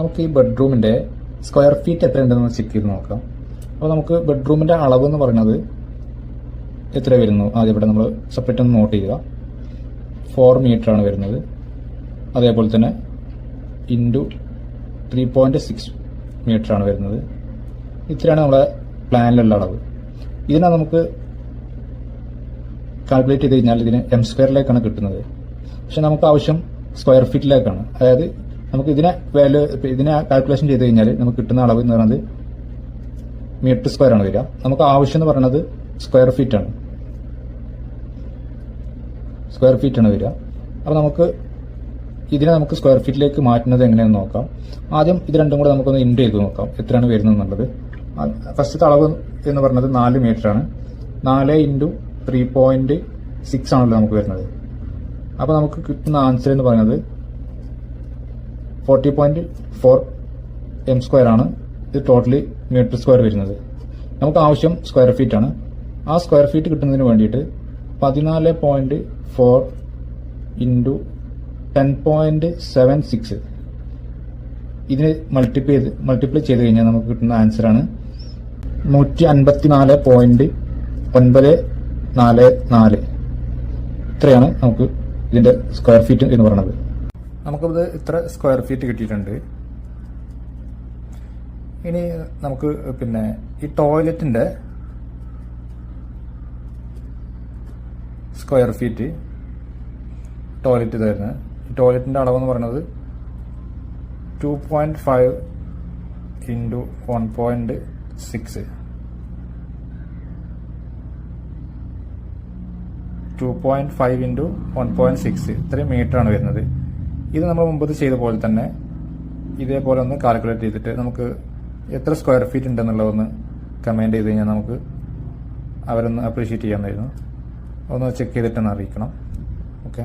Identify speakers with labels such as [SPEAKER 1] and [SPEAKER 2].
[SPEAKER 1] നമുക്ക് ഈ ബെഡ്റൂമിൻ്റെ സ്ക്വയർ ഫീറ്റ് എത്ര ഉണ്ടെന്ന് ചെക്ക് ചെയ്ത് നോക്കാം. അപ്പോൾ നമുക്ക് ബെഡ്റൂമിൻ്റെ അളവ് എന്ന് പറയുന്നത് എത്ര വരുന്നു ആദ്യം ഇവിടെ നമ്മൾ സെപ്പറേറ്റ് ഒന്ന് നോട്ട് ചെയ്യുക. 4 മീറ്ററാണ് വരുന്നത്. അതേപോലെ തന്നെ ഇൻറ്റു 3.6 മീറ്ററാണ് വരുന്നത്. ഇത്രയാണ് നമ്മുടെ പ്ലാനിലുള്ള അളവ്. ഇതിനെ നമുക്ക് കാൽക്കുലേറ്റ് ചെയ്ത് കഴിഞ്ഞാൽ ഇതിന് എം സ്ക്വയറിലേക്കാണ് കിട്ടുന്നത്. പക്ഷെ നമുക്ക് ആവശ്യം സ്ക്വയർ ഫീറ്റിലേക്കാണ്. അതായത് നമുക്ക് ഇതിനെ കാൽക്കുലേഷൻ ചെയ്ത് കഴിഞ്ഞാൽ നമുക്ക് കിട്ടുന്ന അളവ് എന്ന് പറയുന്നത് മീറ്റർ സ്ക്വയർ ആണ് വരിക. നമുക്ക് ആവശ്യം എന്ന് പറയുന്നത് സ്ക്വയർ ഫീറ്റ് ആണ് വരിക. അപ്പോൾ ഇതിനെ നമുക്ക് സ്ക്വയർ ഫീറ്റിലേക്ക് മാറ്റുന്നത് എങ്ങനെയെന്ന് നോക്കാം. ആദ്യം ഇത് രണ്ടും കൂടെ നമുക്കൊന്ന് ഇൻറ്റു ചെയ്ത് നോക്കാം എത്രയാണ് വരുന്നത് എന്നുള്ളത്. ഫസ്റ്റത്തെ അളവ് എന്ന് പറയുന്നത് 4 മീറ്ററാണ്. 4 ഇൻറ്റു 3.6 ആണല്ലോ നമുക്ക് വരുന്നത്. അപ്പോൾ നമുക്ക് കിട്ടുന്ന ആൻസർ എന്ന് പറയുന്നത് 40.4 എം സ്ക്വയർ ആണ്. ഇത് ടോട്ടലി മീറ്റർ സ്ക്വയർ വരുന്നത്. നമുക്ക് ആവശ്യം സ്ക്വയർ ഫീറ്റ് ആണ്. ആ സ്ക്വയർ ഫീറ്റ് കിട്ടുന്നതിന് വേണ്ടിയിട്ട് 14.4 ഇൻറ്റു 10.76 ഇതിന് മൾട്ടിപ്ലൈ ചെയ്ത് കഴിഞ്ഞാൽ നമുക്ക് കിട്ടുന്ന ആൻസറാണ് 154.944. ഇത്രയാണ് നമുക്ക് ഇതിന്റെ സ്ക്വയർ ഫീറ്റ് എന്ന് പറയുന്നത്. നമുക്കിത് ഇത്ര സ്ക്വയർ ഫീറ്റ് കിട്ടിയിട്ടുണ്ട്. ഇനി നമുക്ക് ഈ ടോയ്ലറ്റിന്റെ സ്ക്വയർ ഫീറ്റ് ടോയ്ലറ്റ് ഇതായിരുന്നു. ഈ ടോയ്ലറ്റിന്റെ അളവെന്ന് പറയുന്നത് 2.5 ഇൻറ്റു 1.6 2.5 ഇൻറ്റു 1.6 ഇത്രയും മീറ്ററാണ് വരുന്നത്. ഇത് നമ്മൾ മുമ്പ് ചെയ്ത പോലെ തന്നെ ഇതേപോലെ ഒന്ന് കാൽക്കുലേറ്റ് ചെയ്തിട്ട് നമുക്ക് എത്ര സ്ക്വയർ ഫീറ്റ് ഉണ്ടെന്നുള്ളതൊന്ന് കമൻറ്റ് ചെയ്ത് കഴിഞ്ഞാൽ നമുക്ക് അവരൊന്ന് അപ്രീഷിയേറ്റ് ചെയ്യാമായിരുന്നു. ഒന്ന് ചെക്ക് ചെയ്തിട്ടൊന്ന് അറിയിക്കണം. ഓക്കെ.